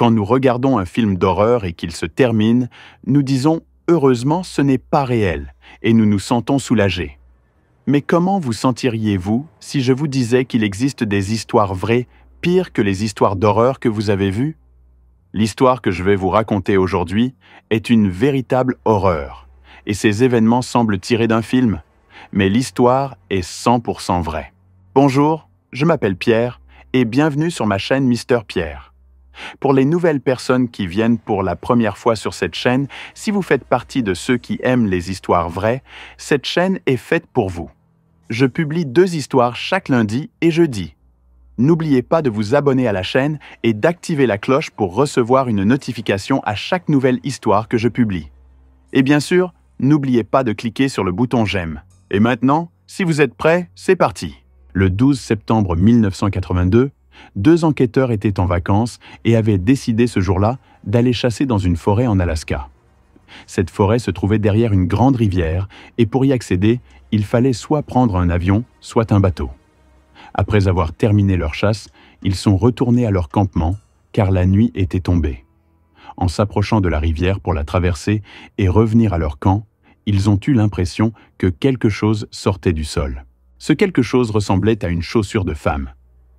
Quand nous regardons un film d'horreur et qu'il se termine, nous disons « heureusement, ce n'est pas réel » et nous nous sentons soulagés. Mais comment vous sentiriez-vous si je vous disais qu'il existe des histoires vraies pires que les histoires d'horreur que vous avez vues? L'histoire que je vais vous raconter aujourd'hui est une véritable horreur, et ces événements semblent tirés d'un film, mais l'histoire est 100% vraie. Bonjour, je m'appelle Pierre, et bienvenue sur ma chaîne Mister Pierre. Pour les nouvelles personnes qui viennent pour la première fois sur cette chaîne, si vous faites partie de ceux qui aiment les histoires vraies, cette chaîne est faite pour vous. Je publie 2 histoires chaque lundi et jeudi. N'oubliez pas de vous abonner à la chaîne et d'activer la cloche pour recevoir une notification à chaque nouvelle histoire que je publie. Et bien sûr, n'oubliez pas de cliquer sur le bouton j'aime. Et maintenant, si vous êtes prêts, c'est parti. Le 12 septembre 1982, 2 enquêteurs étaient en vacances et avaient décidé ce jour-là d'aller chasser dans une forêt en Alaska. Cette forêt se trouvait derrière une grande rivière et pour y accéder, il fallait soit prendre un avion, soit un bateau. Après avoir terminé leur chasse, ils sont retournés à leur campement car la nuit était tombée. En s'approchant de la rivière pour la traverser et revenir à leur camp, ils ont eu l'impression que quelque chose sortait du sol. Ce quelque chose ressemblait à une chaussure de femme.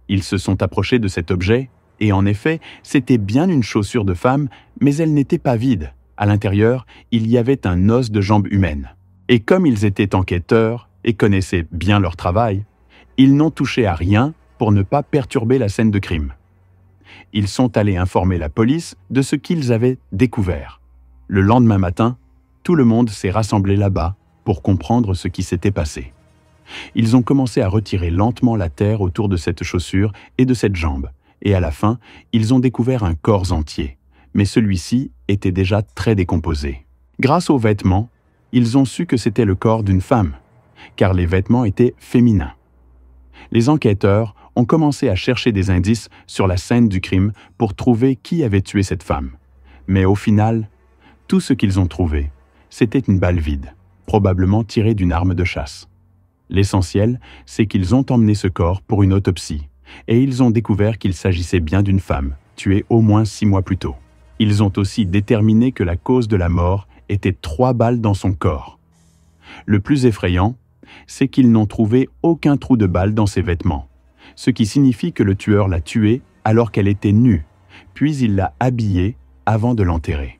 Ils se sont approchés de cet objet, et en effet, c'était bien une chaussure de femme, mais elle n'était pas vide. À l'intérieur, il y avait un os de jambe humaine. Et comme ils étaient enquêteurs et connaissaient bien leur travail, ils n'ont touché à rien pour ne pas perturber la scène de crime. Ils sont allés informer la police de ce qu'ils avaient découvert. Le lendemain matin, tout le monde s'est rassemblé là-bas pour comprendre ce qui s'était passé. Ils ont commencé à retirer lentement la terre autour de cette chaussure et de cette jambe, et à la fin, ils ont découvert un corps entier, mais celui-ci était déjà très décomposé. Grâce aux vêtements, ils ont su que c'était le corps d'une femme, car les vêtements étaient féminins. Les enquêteurs ont commencé à chercher des indices sur la scène du crime pour trouver qui avait tué cette femme. Mais au final, tout ce qu'ils ont trouvé, c'était une balle vide, probablement tirée d'une arme de chasse. L'essentiel, c'est qu'ils ont emmené ce corps pour une autopsie, et ils ont découvert qu'il s'agissait bien d'une femme, tuée au moins 6 mois plus tôt. Ils ont aussi déterminé que la cause de la mort était 3 balles dans son corps. Le plus effrayant, c'est qu'ils n'ont trouvé aucun trou de balle dans ses vêtements, ce qui signifie que le tueur l'a tuée alors qu'elle était nue, puis il l'a habillée avant de l'enterrer.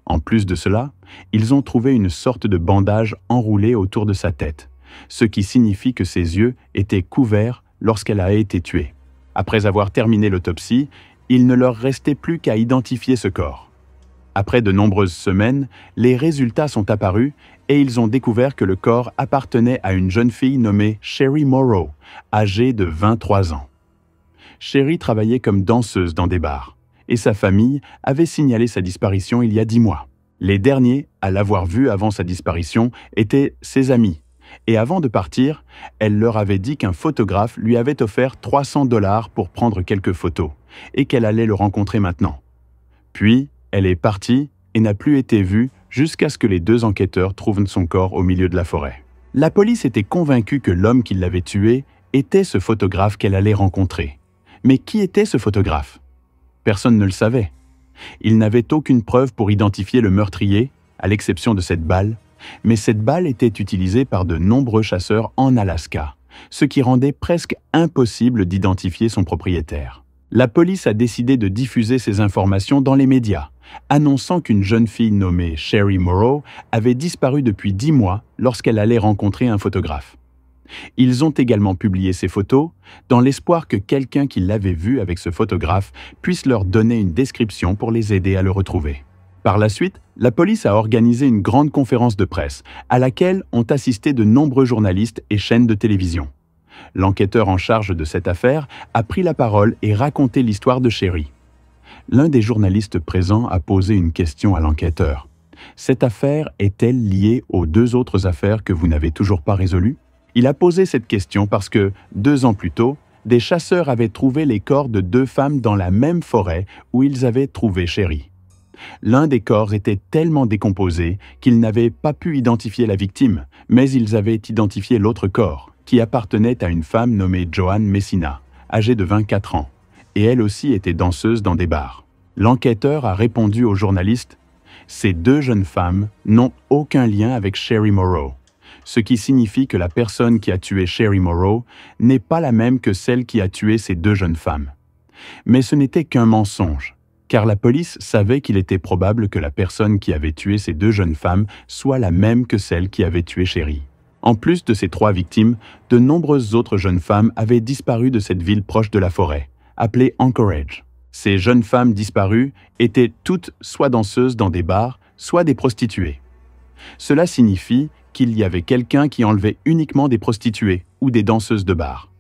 En plus de cela, ils ont trouvé une sorte de bandage enroulé autour de sa tête, ce qui signifie que ses yeux étaient couverts lorsqu'elle a été tuée. Après avoir terminé l'autopsie, il ne leur restait plus qu'à identifier ce corps. Après de nombreuses semaines, les résultats sont apparus et ils ont découvert que le corps appartenait à une jeune fille nommée Sherry Morrow, âgée de 23 ans. Sherry travaillait comme danseuse dans des bars, et sa famille avait signalé sa disparition il y a 10 mois. Les derniers à l'avoir vue avant sa disparition étaient ses amis, et avant de partir, elle leur avait dit qu'un photographe lui avait offert 300 $ pour prendre quelques photos, et qu'elle allait le rencontrer maintenant. Puis, elle est partie et n'a plus été vue jusqu'à ce que les 2 enquêteurs trouvent son corps au milieu de la forêt. La police était convaincue que l'homme qui l'avait tué était ce photographe qu'elle allait rencontrer. Mais qui était ce photographe? Personne ne le savait. Il n'avait aucune preuve pour identifier le meurtrier, à l'exception de cette balle, mais cette balle était utilisée par de nombreux chasseurs en Alaska, ce qui rendait presque impossible d'identifier son propriétaire. La police a décidé de diffuser ces informations dans les médias, annonçant qu'une jeune fille nommée Sherry Morrow avait disparu depuis 10 mois lorsqu'elle allait rencontrer un photographe. Ils ont également publié ces photos dans l'espoir que quelqu'un qui l'avait vue avec ce photographe puisse leur donner une description pour les aider à le retrouver. Par la suite, la police a organisé une grande conférence de presse à laquelle ont assisté de nombreux journalistes et chaînes de télévision. L'enquêteur en charge de cette affaire a pris la parole et raconté l'histoire de Sherry. L'un des journalistes présents a posé une question à l'enquêteur. Cette affaire est-elle liée aux 2 autres affaires que vous n'avez toujours pas résolues? Il a posé cette question parce que, 2 ans plus tôt, des chasseurs avaient trouvé les corps de 2 femmes dans la même forêt où ils avaient trouvé Sherry. L'un des corps était tellement décomposé qu'ils n'avaient pas pu identifier la victime, mais ils avaient identifié l'autre corps, qui appartenait à une femme nommée Joan Messina, âgée de 24 ans, et elle aussi était danseuse dans des bars. L'enquêteur a répondu au journaliste « Ces deux jeunes femmes n'ont aucun lien avec Sherry Morrow », ce qui signifie que la personne qui a tué Sherry Morrow n'est pas la même que celle qui a tué ces deux jeunes femmes. Mais ce n'était qu'un mensonge, car la police savait qu'il était probable que la personne qui avait tué ces deux jeunes femmes soit la même que celle qui avait tué Sherry. En plus de ces trois victimes, de nombreuses autres jeunes femmes avaient disparu de cette ville proche de la forêt, appelée Anchorage. Ces jeunes femmes disparues étaient toutes soit danseuses dans des bars, soit des prostituées. Cela signifie qu'il y avait quelqu'un qui enlevait uniquement des prostituées ou des danseuses de bar.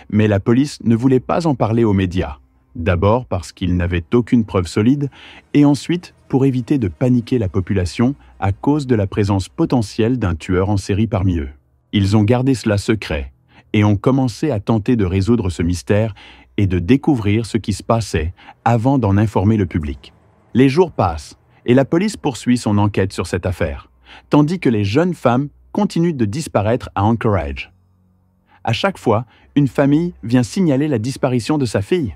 Mais la police ne voulait pas en parler aux médias, d'abord parce qu'ils n'avaient aucune preuve solide, et ensuite pour éviter de paniquer la population à cause de la présence potentielle d'un tueur en série parmi eux. Ils ont gardé cela secret et ont commencé à tenter de résoudre ce mystère et de découvrir ce qui se passait avant d'en informer le public. Les jours passent et la police poursuit son enquête sur cette affaire, tandis que les jeunes femmes continuent de disparaître à Anchorage. À chaque fois, une famille vient signaler la disparition de sa fille.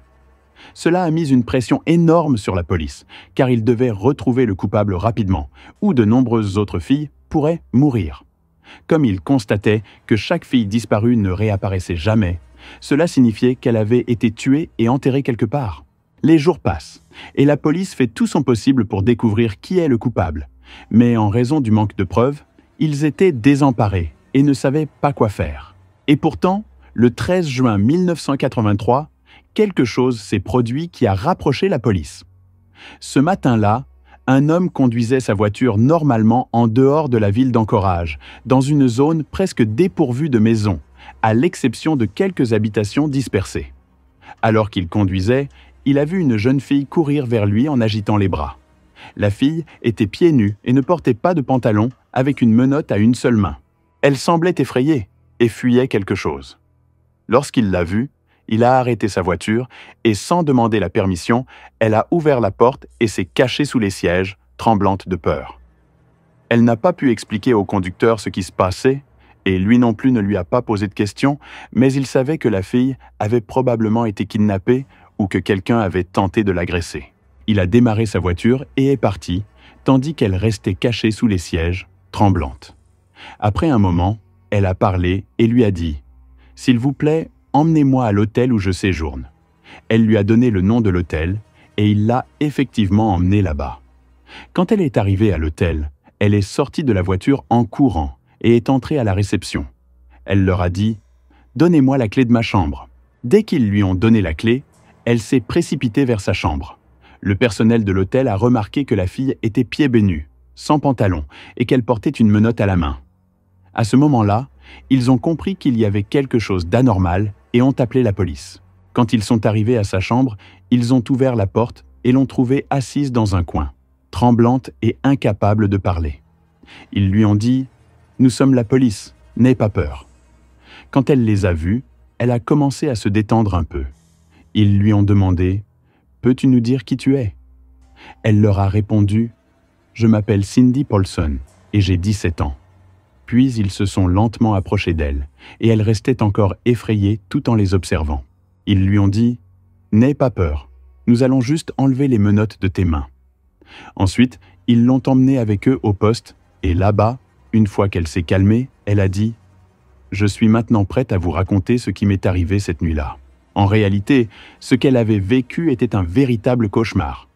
Cela a mis une pression énorme sur la police, car ils devaient retrouver le coupable rapidement, ou de nombreuses autres filles pourraient mourir. Comme ils constataient que chaque fille disparue ne réapparaissait jamais, cela signifiait qu'elle avait été tuée et enterrée quelque part. Les jours passent, et la police fait tout son possible pour découvrir qui est le coupable. Mais en raison du manque de preuves, ils étaient désemparés et ne savaient pas quoi faire. Et pourtant, le 13 juin 1983, quelque chose s'est produit qui a rapproché la police. Ce matin-là, un homme conduisait sa voiture normalement en dehors de la ville d'Anchorage, dans une zone presque dépourvue de maisons, à l'exception de quelques habitations dispersées. Alors qu'il conduisait, il a vu une jeune fille courir vers lui en agitant les bras. La fille était pieds nus et ne portait pas de pantalon, avec une menotte à une seule main. Elle semblait effrayée et fuyait quelque chose. Lorsqu'il l'a vue, il a arrêté sa voiture et, sans demander la permission, elle a ouvert la porte et s'est cachée sous les sièges, tremblante de peur. Elle n'a pas pu expliquer au conducteur ce qui se passait, et lui non plus ne lui a pas posé de questions, mais il savait que la fille avait probablement été kidnappée ou que quelqu'un avait tenté de l'agresser. Il a démarré sa voiture et est parti, tandis qu'elle restait cachée sous les sièges, tremblante. Après un moment, elle a parlé et lui a dit « S'il vous plaît, emmenez-moi à l'hôtel où je séjourne. » Elle lui a donné le nom de l'hôtel et il l'a effectivement emmenée là-bas. Quand elle est arrivée à l'hôtel, elle est sortie de la voiture en courant et est entrée à la réception. Elle leur a dit « Donnez-moi la clé de ma chambre. » Dès qu'ils lui ont donné la clé, elle s'est précipitée vers sa chambre. Le personnel de l'hôtel a remarqué que la fille était pieds nus, sans pantalon, et qu'elle portait une menotte à la main. À ce moment-là, ils ont compris qu'il y avait quelque chose d'anormal et ont appelé la police. Quand ils sont arrivés à sa chambre, ils ont ouvert la porte et l'ont trouvée assise dans un coin, tremblante et incapable de parler. Ils lui ont dit « Nous sommes la police, n'aie pas peur ». Quand elle les a vus, elle a commencé à se détendre un peu. Ils lui ont demandé « Peux-tu nous dire qui tu es ?» Elle leur a répondu « Je m'appelle Cindy Paulson et j'ai 17 ans. » Puis ils se sont lentement approchés d'elle, et elle restait encore effrayée tout en les observant. Ils lui ont dit « N'aie pas peur, nous allons juste enlever les menottes de tes mains. » Ensuite, ils l'ont emmenée avec eux au poste, et là-bas, une fois qu'elle s'est calmée, elle a dit « Je suis maintenant prête à vous raconter ce qui m'est arrivé cette nuit-là. » En réalité, ce qu'elle avait vécu était un véritable cauchemar.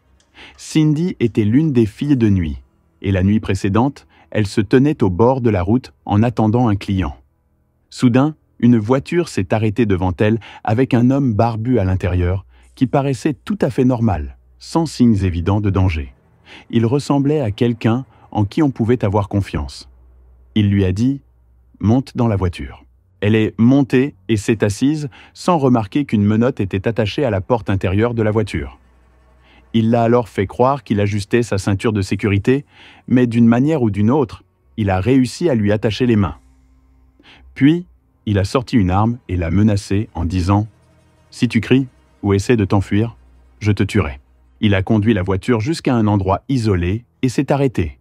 Cindy était l'une des filles de nuit, et la nuit précédente, elle se tenait au bord de la route en attendant un client. Soudain, une voiture s'est arrêtée devant elle avec un homme barbu à l'intérieur qui paraissait tout à fait normal, sans signes évidents de danger. Il ressemblait à quelqu'un en qui on pouvait avoir confiance. Il lui a dit « Monte dans la voiture ». Elle est montée et s'est assise sans remarquer qu'une menotte était attachée à la porte intérieure de la voiture. Il l'a alors fait croire qu'il ajustait sa ceinture de sécurité, mais d'une manière ou d'une autre, il a réussi à lui attacher les mains. Puis, il a sorti une arme et l'a menacée en disant « Si tu cries ou essaies de t'enfuir, je te tuerai. » Il a conduit la voiture jusqu'à un endroit isolé et s'est arrêté.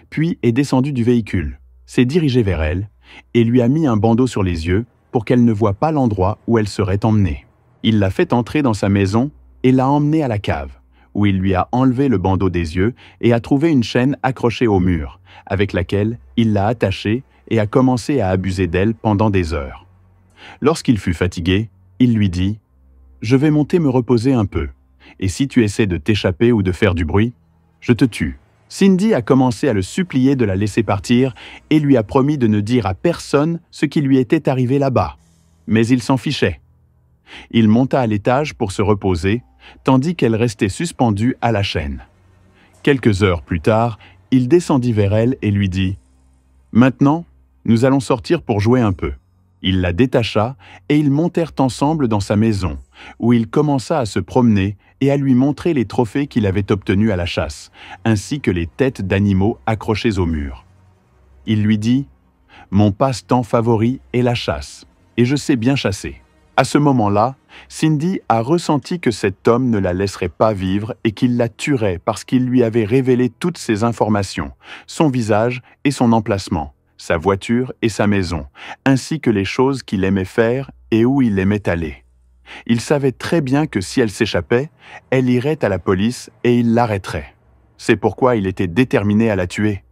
Puis est descendu du véhicule, s'est dirigé vers elle et lui a mis un bandeau sur les yeux pour qu'elle ne voie pas l'endroit où elle serait emmenée. Il l'a fait entrer dans sa maison et l'a emmenée à la cave, où il lui a enlevé le bandeau des yeux et a trouvé une chaîne accrochée au mur, avec laquelle il l'a attachée et a commencé à abuser d'elle pendant des heures. Lorsqu'il fut fatigué, il lui dit « Je vais monter me reposer un peu, et si tu essaies de t'échapper ou de faire du bruit, je te tue. » Cindy a commencé à le supplier de la laisser partir et lui a promis de ne dire à personne ce qui lui était arrivé là-bas. Mais il s'en fichait. Il monta à l'étage pour se reposer, tandis qu'elle restait suspendue à la chaîne. Quelques heures plus tard, il descendit vers elle et lui dit « Maintenant, nous allons sortir pour jouer un peu. » Il la détacha et ils montèrent ensemble dans sa maison, où il commença à se promener et à lui montrer les trophées qu'il avait obtenus à la chasse, ainsi que les têtes d'animaux accrochées au mur. Il lui dit « Mon passe-temps favori est la chasse, et je sais bien chasser. » À ce moment-là, Cindy a ressenti que cet homme ne la laisserait pas vivre et qu'il la tuerait parce qu'il lui avait révélé toutes ses informations, son visage et son emplacement, sa voiture et sa maison, ainsi que les choses qu'il aimait faire et où il aimait aller. Il savait très bien que si elle s'échappait, elle irait à la police et il l'arrêterait. C'est pourquoi il était déterminé à la tuer.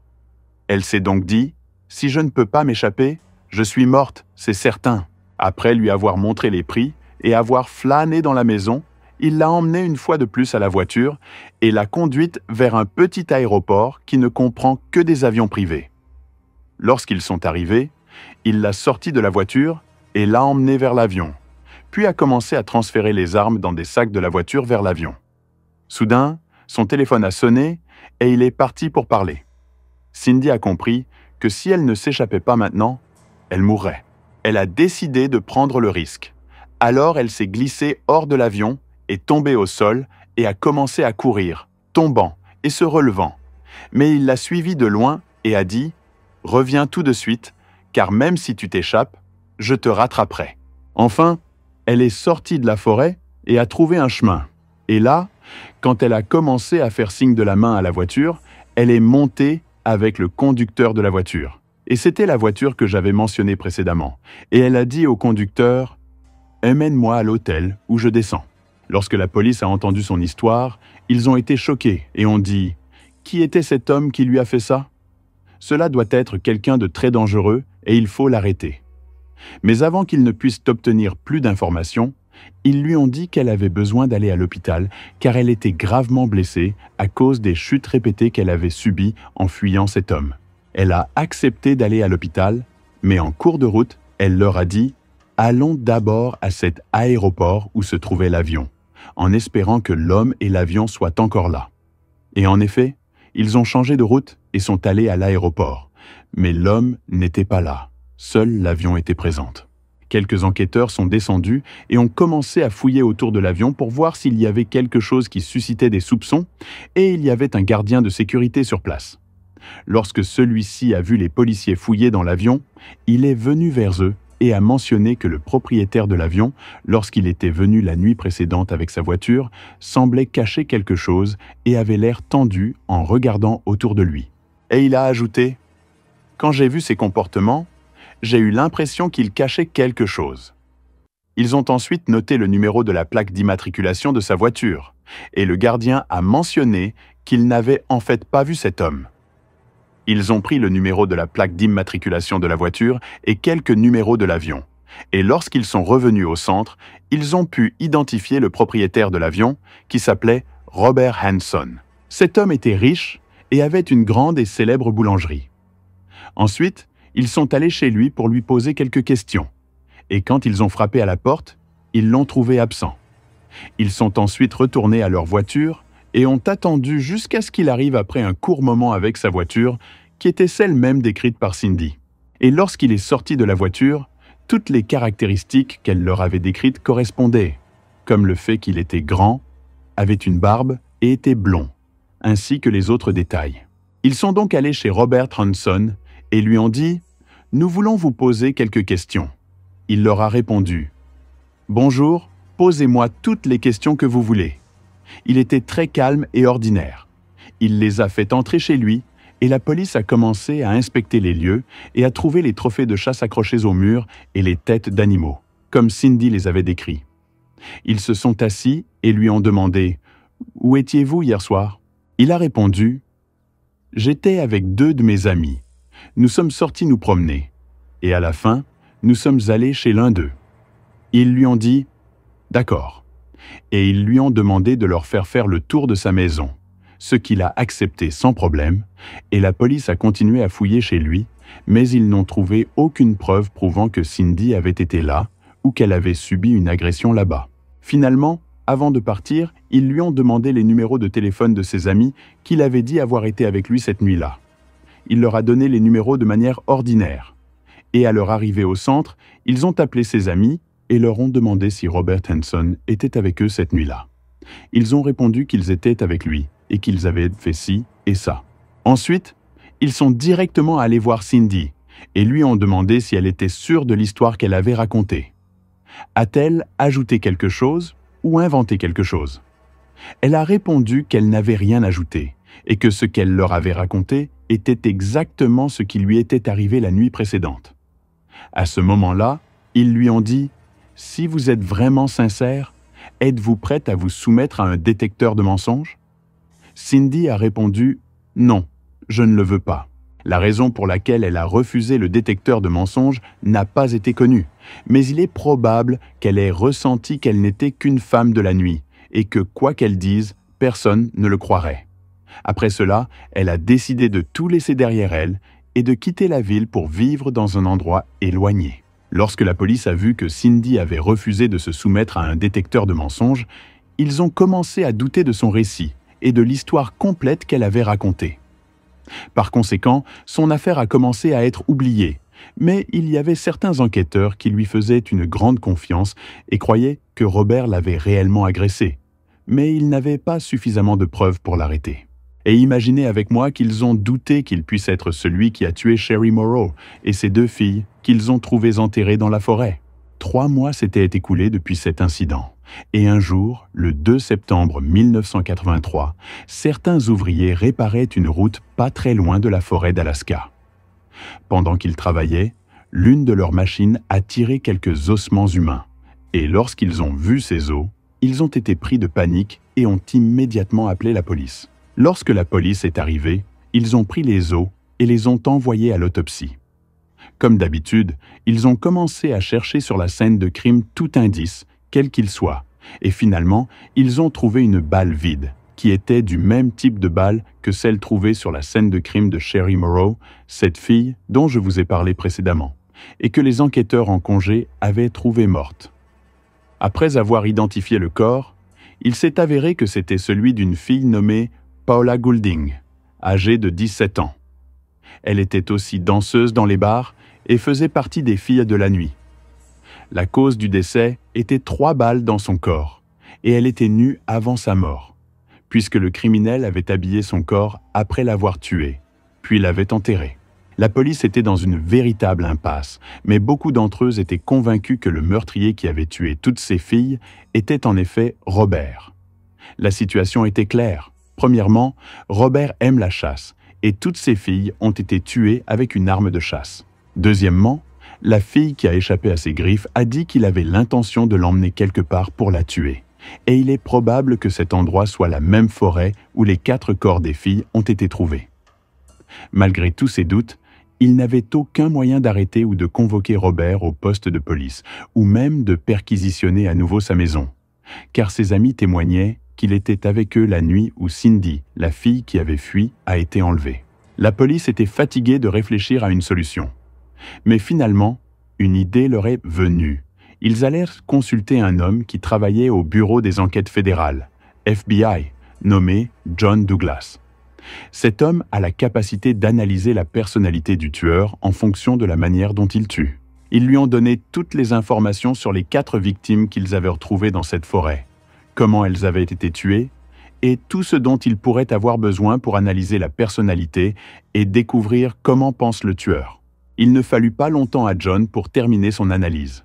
Elle s'est donc dit « Si je ne peux pas m'échapper, je suis morte, c'est certain. » Après lui avoir montré les prix et avoir flâné dans la maison, il l'a emmenée une fois de plus à la voiture et l'a conduite vers un petit aéroport qui ne comprend que des avions privés. Lorsqu'ils sont arrivés, il l'a sortie de la voiture et l'a emmenée vers l'avion, puis a commencé à transférer les armes dans des sacs de la voiture vers l'avion. Soudain, son téléphone a sonné et il est parti pour parler. Cindy a compris que si elle ne s'échappait pas maintenant, elle mourrait. Elle a décidé de prendre le risque. Alors elle s'est glissée hors de l'avion, est tombée au sol et a commencé à courir, tombant et se relevant. Mais il l'a suivie de loin et a dit « Reviens tout de suite, car même si tu t'échappes, je te rattraperai. » Enfin, elle est sortie de la forêt et a trouvé un chemin. Et là, quand elle a commencé à faire signe de la main à la voiture, elle est montée avec le conducteur de la voiture. Et c'était la voiture que j'avais mentionnée précédemment. Et elle a dit au conducteur « Emmène-moi à l'hôtel où je descends. » Lorsque la police a entendu son histoire, ils ont été choqués et ont dit « Qui était cet homme qui lui a fait ça ? Cela doit être quelqu'un de très dangereux et il faut l'arrêter. » Mais avant qu'il ne puisse obtenir plus d'informations, ils lui ont dit qu'elle avait besoin d'aller à l'hôpital car elle était gravement blessée à cause des chutes répétées qu'elle avait subies en fuyant cet homme. Elle a accepté d'aller à l'hôpital, mais en cours de route, elle leur a dit « Allons d'abord à cet aéroport où se trouvait l'avion, en espérant que l'homme et l'avion soient encore là. » Et en effet, ils ont changé de route et sont allés à l'aéroport. Mais l'homme n'était pas là, seul l'avion était présente. Quelques enquêteurs sont descendus et ont commencé à fouiller autour de l'avion pour voir s'il y avait quelque chose qui suscitait des soupçons, et il y avait un gardien de sécurité sur place. Lorsque celui-ci a vu les policiers fouiller dans l'avion, il est venu vers eux et a mentionné que le propriétaire de l'avion, lorsqu'il était venu la nuit précédente avec sa voiture, semblait cacher quelque chose et avait l'air tendu en regardant autour de lui. Et il a ajouté « Quand j'ai vu ses comportements, j'ai eu l'impression qu'il cachait quelque chose. » Ils ont ensuite noté le numéro de la plaque d'immatriculation de sa voiture, et le gardien a mentionné qu'il n'avait en fait pas vu cet homme. Ils ont pris le numéro de la plaque d'immatriculation de la voiture et quelques numéros de l'avion. Et lorsqu'ils sont revenus au centre, ils ont pu identifier le propriétaire de l'avion, qui s'appelait Robert Hanson. Cet homme était riche et avait une grande et célèbre boulangerie. Ensuite, ils sont allés chez lui pour lui poser quelques questions. Et quand ils ont frappé à la porte, ils l'ont trouvé absent. Ils sont ensuite retournés à leur voiture et ont attendu jusqu'à ce qu'il arrive après un court moment avec sa voiture, qui était celle même décrite par Cindy. Et lorsqu'il est sorti de la voiture, toutes les caractéristiques qu'elle leur avait décrites correspondaient, comme le fait qu'il était grand, avait une barbe et était blond, ainsi que les autres détails. Ils sont donc allés chez Robert Hanson et lui ont dit « Nous voulons vous poser quelques questions. » Il leur a répondu « Bonjour, posez-moi toutes les questions que vous voulez. » Il était très calme et ordinaire. Il les a fait entrer chez lui et la police a commencé à inspecter les lieux et à trouver les trophées de chasse accrochés au mur et les têtes d'animaux, comme Cindy les avait décrits. Ils se sont assis et lui ont demandé « Où étiez-vous hier soir ?» Il a répondu « J'étais avec 2 de mes amis. Nous sommes sortis nous promener. Et à la fin, nous sommes allés chez l'un d'eux. » Ils lui ont dit « D'accord. » Et ils lui ont demandé de leur faire le tour de sa maison, ce qu'il a accepté sans problème, et la police a continué à fouiller chez lui, mais ils n'ont trouvé aucune preuve prouvant que Cindy avait été là ou qu'elle avait subi une agression là-bas. Finalement, avant de partir, ils lui ont demandé les numéros de téléphone de ses amis qu'il avait dit avoir été avec lui cette nuit-là. Il leur a donné les numéros de manière ordinaire. Et à leur arrivée au centre, ils ont appelé ses amis et leur ont demandé si Robert Hanson était avec eux cette nuit-là. Ils ont répondu qu'ils étaient avec lui et qu'ils avaient fait ci et ça. Ensuite, ils sont directement allés voir Cindy et lui ont demandé si elle était sûre de l'histoire qu'elle avait racontée. A-t-elle ajouté quelque chose ou inventé quelque chose? Elle a répondu qu'elle n'avait rien ajouté et que ce qu'elle leur avait raconté était exactement ce qui lui était arrivé la nuit précédente. À ce moment-là, ils lui ont dit « Si vous êtes vraiment sincère, êtes-vous prête à vous soumettre à un détecteur de mensonges ?» Cindy a répondu « Non, je ne le veux pas ». La raison pour laquelle elle a refusé le détecteur de mensonges n'a pas été connue, mais il est probable qu'elle ait ressenti qu'elle n'était qu'une femme de la nuit et que, quoi qu'elle dise, personne ne le croirait. Après cela, elle a décidé de tout laisser derrière elle et de quitter la ville pour vivre dans un endroit éloigné. Lorsque la police a vu que Cindy avait refusé de se soumettre à un détecteur de mensonges, ils ont commencé à douter de son récit et de l'histoire complète qu'elle avait racontée. Par conséquent, son affaire a commencé à être oubliée, mais il y avait certains enquêteurs qui lui faisaient une grande confiance et croyaient que Robert l'avait réellement agressée, mais ils n'avaient pas suffisamment de preuves pour l'arrêter. Et imaginez avec moi qu'ils ont douté qu'il puisse être celui qui a tué Sherry Morrow et ses 2 filles qu'ils ont trouvées enterrées dans la forêt. 3 mois s'étaient écoulés depuis cet incident. Et un jour, le 2 septembre 1983, certains ouvriers réparaient une route pas très loin de la forêt d'Alaska. Pendant qu'ils travaillaient, l'une de leurs machines a tiré quelques ossements humains. Et lorsqu'ils ont vu ces os, ils ont été pris de panique et ont immédiatement appelé la police. Lorsque la police est arrivée, ils ont pris les os et les ont envoyés à l'autopsie. Comme d'habitude, ils ont commencé à chercher sur la scène de crime tout indice, quel qu'il soit, et finalement, ils ont trouvé une balle vide, qui était du même type de balle que celle trouvée sur la scène de crime de Sherry Morrow, cette fille dont je vous ai parlé précédemment, et que les enquêteurs en congé avaient trouvée morte. Après avoir identifié le corps, il s'est avéré que c'était celui d'une fille nommée Paula Goulding, âgée de 17 ans. Elle était aussi danseuse dans les bars et faisait partie des filles de la nuit. La cause du décès était 3 balles dans son corps, et elle était nue avant sa mort, puisque le criminel avait habillé son corps après l'avoir tué, puis l'avait enterré. La police était dans une véritable impasse, mais beaucoup d'entre eux étaient convaincus que le meurtrier qui avait tué toutes ces filles était en effet Robert. La situation était claire. Premièrement, Robert aime la chasse, et toutes ses filles ont été tuées avec une arme de chasse. Deuxièmement, la fille qui a échappé à ses griffes a dit qu'il avait l'intention de l'emmener quelque part pour la tuer. Et il est probable que cet endroit soit la même forêt où les 4 corps des filles ont été trouvés. Malgré tous ces doutes, il n'avait aucun moyen d'arrêter ou de convoquer Robert au poste de police, ou même de perquisitionner à nouveau sa maison, car ses amis témoignaient qu'il était avec eux la nuit où Cindy, la fille qui avait fui, a été enlevée. La police était fatiguée de réfléchir à une solution. Mais finalement, une idée leur est venue. Ils allèrent consulter un homme qui travaillait au Bureau des enquêtes fédérales, FBI, nommé John Douglas. Cet homme a la capacité d'analyser la personnalité du tueur en fonction de la manière dont il tue. Ils lui ont donné toutes les informations sur les 4 victimes qu'ils avaient retrouvées dans cette forêt, comment elles avaient été tuées, et tout ce dont il pourrait avoir besoin pour analyser la personnalité et découvrir comment pense le tueur. Il ne fallut pas longtemps à John pour terminer son analyse.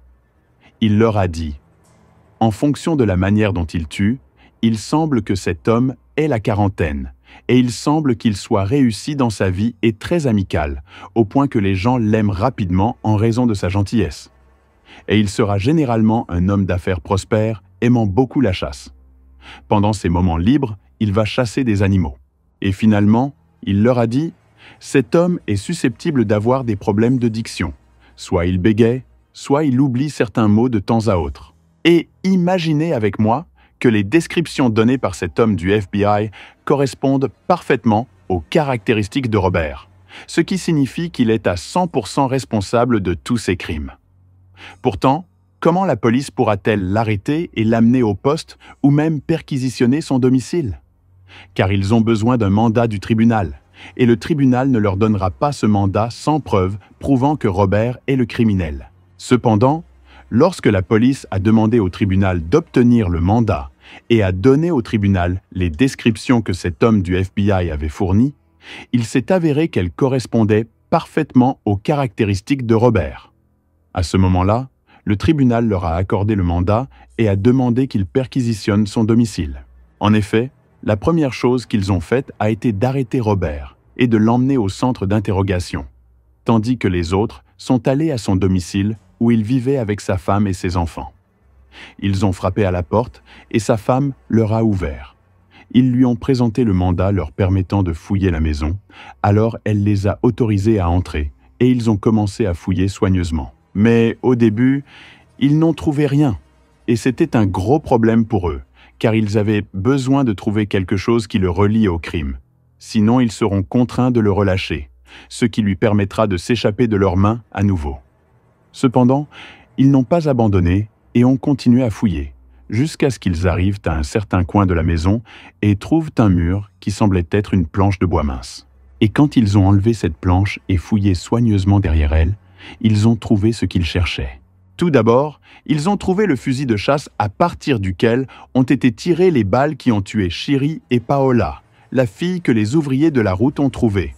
Il leur a dit « En fonction de la manière dont il tue, il semble que cet homme ait la quarantaine, et il semble qu'il soit réussi dans sa vie et très amical, au point que les gens l'aiment rapidement en raison de sa gentillesse. Et il sera généralement un homme d'affaires prospère, aimant beaucoup la chasse. Pendant ses moments libres, il va chasser des animaux. Et finalement, il leur a dit « Cet homme est susceptible d'avoir des problèmes de diction. Soit il bégaye, soit il oublie certains mots de temps à autre. » Et imaginez avec moi que les descriptions données par cet homme du FBI correspondent parfaitement aux caractéristiques de Robert, ce qui signifie qu'il est à 100% responsable de tous ces crimes. Pourtant, comment la police pourra-t-elle l'arrêter et l'amener au poste ou même perquisitionner son domicile? Car ils ont besoin d'un mandat du tribunal, et le tribunal ne leur donnera pas ce mandat sans preuve prouvant que Robert est le criminel. Cependant, lorsque la police a demandé au tribunal d'obtenir le mandat et a donné au tribunal les descriptions que cet homme du FBI avait fournies, il s'est avéré qu'elles correspondaient parfaitement aux caractéristiques de Robert. À ce moment-là, le tribunal leur a accordé le mandat et a demandé qu'ils perquisitionnent son domicile. En effet, la première chose qu'ils ont faite a été d'arrêter Robert et de l'emmener au centre d'interrogation, tandis que les autres sont allés à son domicile où il vivait avec sa femme et ses enfants. Ils ont frappé à la porte et sa femme leur a ouvert. Ils lui ont présenté le mandat leur permettant de fouiller la maison, alors elle les a autorisés à entrer et ils ont commencé à fouiller soigneusement. Mais au début, ils n'ont trouvé rien et c'était un gros problème pour eux, car ils avaient besoin de trouver quelque chose qui le relie au crime. Sinon, ils seront contraints de le relâcher, ce qui lui permettra de s'échapper de leurs mains à nouveau. Cependant, ils n'ont pas abandonné et ont continué à fouiller, jusqu'à ce qu'ils arrivent à un certain coin de la maison et trouvent un mur qui semblait être une planche de bois mince. Et quand ils ont enlevé cette planche et fouillé soigneusement derrière elle, ils ont trouvé ce qu'ils cherchaient. Tout d'abord, ils ont trouvé le fusil de chasse à partir duquel ont été tirées les balles qui ont tué Shiri et Paola, la fille que les ouvriers de la route ont trouvée.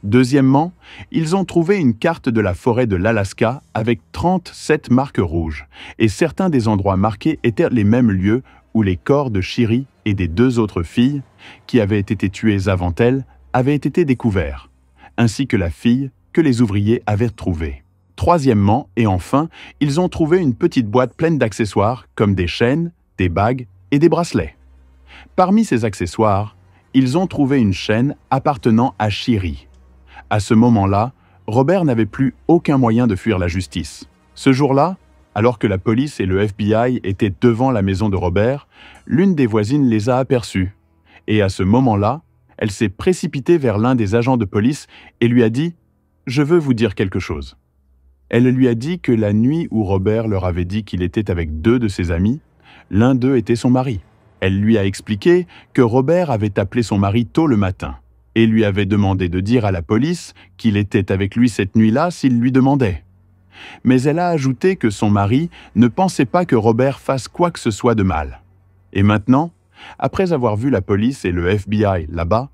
Deuxièmement, ils ont trouvé une carte de la forêt de l'Alaska avec 37 marques rouges, et certains des endroits marqués étaient les mêmes lieux où les corps de Shiri et des 2 autres filles, qui avaient été tuées avant elles, avaient été découverts, ainsi que la fille que les ouvriers avaient trouvée. Troisièmement, et enfin, ils ont trouvé une petite boîte pleine d'accessoires comme des chaînes, des bagues et des bracelets. Parmi ces accessoires, ils ont trouvé une chaîne appartenant à Shiri. À ce moment-là, Robert n'avait plus aucun moyen de fuir la justice. Ce jour-là, alors que la police et le FBI étaient devant la maison de Robert, l'une des voisines les a aperçus. Et à ce moment-là, elle s'est précipitée vers l'un des agents de police et lui a dit « Je veux vous dire quelque chose ». Elle lui a dit que la nuit où Robert leur avait dit qu'il était avec 2 de ses amis, l'un d'eux était son mari. Elle lui a expliqué que Robert avait appelé son mari tôt le matin et lui avait demandé de dire à la police qu'il était avec lui cette nuit-là s'il lui demandait. Mais elle a ajouté que son mari ne pensait pas que Robert fasse quoi que ce soit de mal. Et maintenant, après avoir vu la police et le FBI là-bas,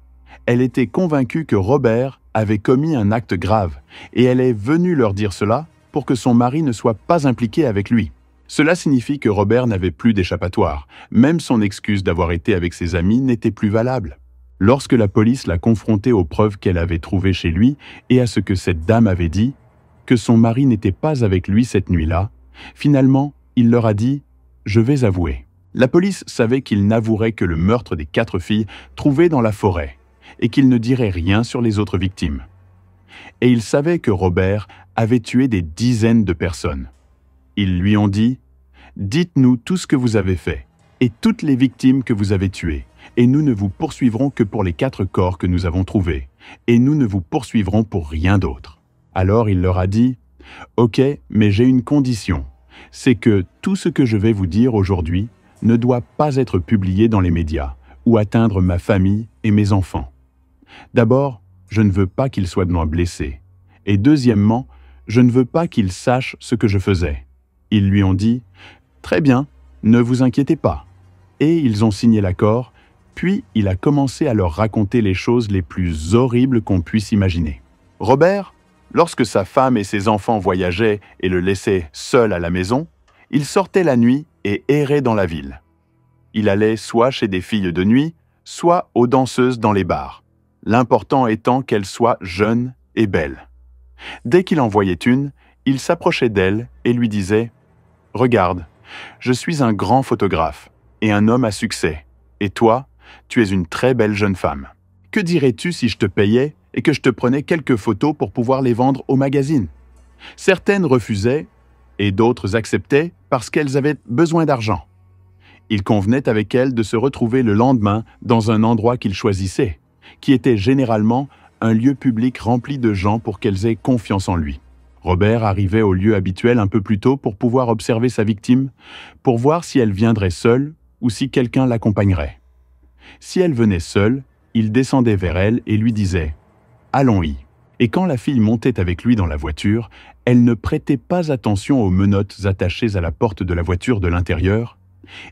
elle était convaincue que Robert avait commis un acte grave et elle est venue leur dire cela pour que son mari ne soit pas impliqué avec lui. Cela signifie que Robert n'avait plus d'échappatoire. Même son excuse d'avoir été avec ses amis n'était plus valable. Lorsque la police l'a confronté aux preuves qu'elle avait trouvées chez lui et à ce que cette dame avait dit, que son mari n'était pas avec lui cette nuit-là, finalement, il leur a dit « Je vais avouer ». La police savait qu'il n'avouerait que le meurtre des 4 filles trouvées dans la forêt et qu'il ne dirait rien sur les autres victimes. Et il savait que Robert avait tué des dizaines de personnes. Ils lui ont dit « Dites-nous tout ce que vous avez fait et toutes les victimes que vous avez tuées, et nous ne vous poursuivrons que pour les 4 corps que nous avons trouvés, et nous ne vous poursuivrons pour rien d'autre. » Alors il leur a dit « Ok, mais j'ai une condition, c'est que tout ce que je vais vous dire aujourd'hui ne doit pas être publié dans les médias ou atteindre ma famille et mes enfants. D'abord, je ne veux pas qu'ils soient blessés. Et deuxièmement, je ne veux pas qu'ils sachent ce que je faisais. » Ils lui ont dit « Très bien, ne vous inquiétez pas. » Et ils ont signé l'accord, puis il a commencé à leur raconter les choses les plus horribles qu'on puisse imaginer. Robert, lorsque sa femme et ses enfants voyageaient et le laissaient seul à la maison, il sortait la nuit et errait dans la ville. Il allait soit chez des filles de nuit, soit aux danseuses dans les bars, l'important étant qu'elles soient jeunes et belles. Dès qu'il en voyait une, il s'approchait d'elle et lui disait « Regarde, je suis un grand photographe et un homme à succès. Et toi, tu es une très belle jeune femme. Que dirais-tu si je te payais et que je te prenais quelques photos pour pouvoir les vendre au magazine? Certaines refusaient et d'autres acceptaient parce qu'elles avaient besoin d'argent. Il convenait avec elles de se retrouver le lendemain dans un endroit qu'ils choisissaient, qui était généralement un lieu public rempli de gens pour qu'elles aient confiance en lui. Robert arrivait au lieu habituel un peu plus tôt pour pouvoir observer sa victime, pour voir si elle viendrait seule ou si quelqu'un l'accompagnerait. Si elle venait seule, il descendait vers elle et lui disait « Allons-y ». Et quand la fille montait avec lui dans la voiture, elle ne prêtait pas attention aux menottes attachées à la porte de la voiture de l'intérieur,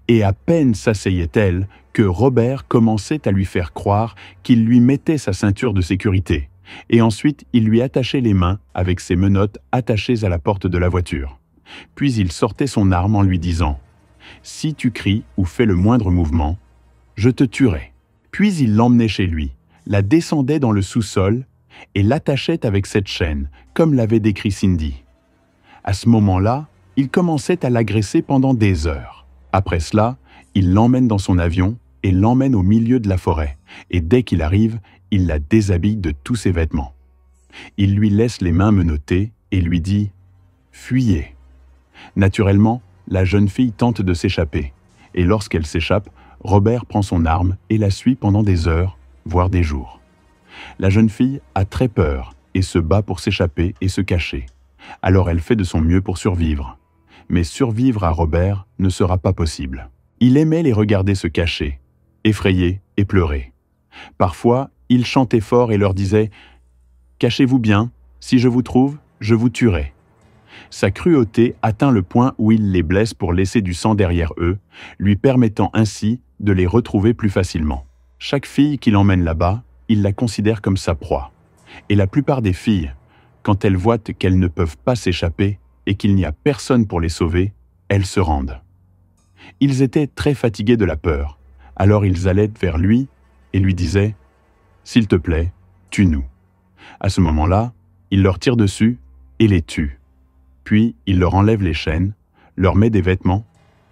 et à peine s'asseyait-elle que Robert commençait à lui faire croire qu'il lui mettait sa ceinture de sécurité, et ensuite il lui attachait les mains avec ses menottes attachées à la porte de la voiture. Puis il sortait son arme en lui disant « Si tu cries ou fais le moindre mouvement, je te tuerai ». Puis il l'emmenait chez lui, la descendait dans le sous-sol et l'attachait avec cette chaîne, comme l'avait décrit Cindy. À ce moment-là, il commençait à l'agresser pendant des heures. Après cela, il l'emmène dans son avion et l'emmène au milieu de la forêt, et dès qu'il arrive, il la déshabille de tous ses vêtements. Il lui laisse les mains menottées et lui dit « Fuyez ». Naturellement, la jeune fille tente de s'échapper, et lorsqu'elle s'échappe, Robert prend son arme et la suit pendant des heures, voire des jours. La jeune fille a très peur et se bat pour s'échapper et se cacher. Alors elle fait de son mieux pour survivre. Mais survivre à Robert ne sera pas possible. Il aimait les regarder se cacher, effrayer et pleurer. Parfois, il chantait fort et leur disait « Cachez-vous bien, si je vous trouve, je vous tuerai ». Sa cruauté atteint le point où il les blesse pour laisser du sang derrière eux, lui permettant ainsi de les retrouver plus facilement. Chaque fille qu'il emmène là-bas, il la considère comme sa proie. Et la plupart des filles, quand elles voient qu'elles ne peuvent pas s'échapper et qu'il n'y a personne pour les sauver, elles se rendent. Ils étaient très fatigués de la peur, alors ils allaient vers lui et lui disaient « S'il te plaît, tue-nous ». À ce moment-là, il leur tire dessus et les tue. Puis il leur enlève les chaînes, leur met des vêtements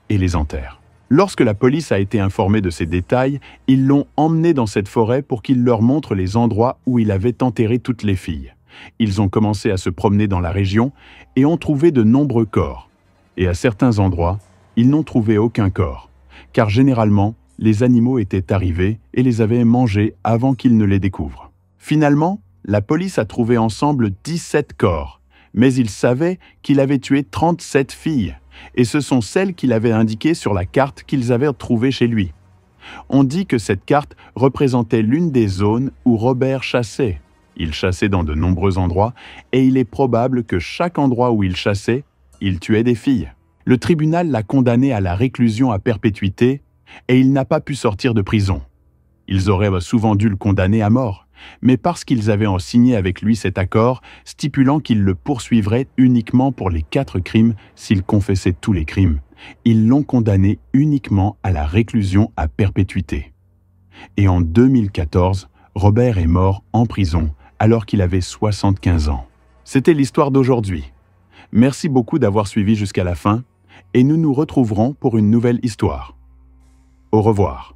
et les enterre. Lorsque la police a été informée de ces détails, ils l'ont emmené dans cette forêt pour qu'il leur montre les endroits où il avait enterré toutes les filles. Ils ont commencé à se promener dans la région et ont trouvé de nombreux corps. Et à certains endroits, ils n'ont trouvé aucun corps, car généralement, les animaux étaient arrivés et les avaient mangés avant qu'ils ne les découvrent. Finalement, la police a trouvé ensemble 17 corps, mais ils savaient qu'il avait tué 37 filles. Et ce sont celles qu'il avait indiquées sur la carte qu'ils avaient trouvée chez lui. On dit que cette carte représentait l'une des zones où Robert chassait. Il chassait dans de nombreux endroits et il est probable que chaque endroit où il chassait, il tuait des filles. Le tribunal l'a condamné à la réclusion à perpétuité et il n'a pas pu sortir de prison. Ils auraient souvent dû le condamner à mort, mais parce qu'ils avaient signé avec lui cet accord stipulant qu'ils le poursuivraient uniquement pour les 4 crimes s'il confessait tous les crimes, ils l'ont condamné uniquement à la réclusion à perpétuité. Et en 2014, Robert est mort en prison alors qu'il avait 75 ans. C'était l'histoire d'aujourd'hui. Merci beaucoup d'avoir suivi jusqu'à la fin et nous nous retrouverons pour une nouvelle histoire. Au revoir.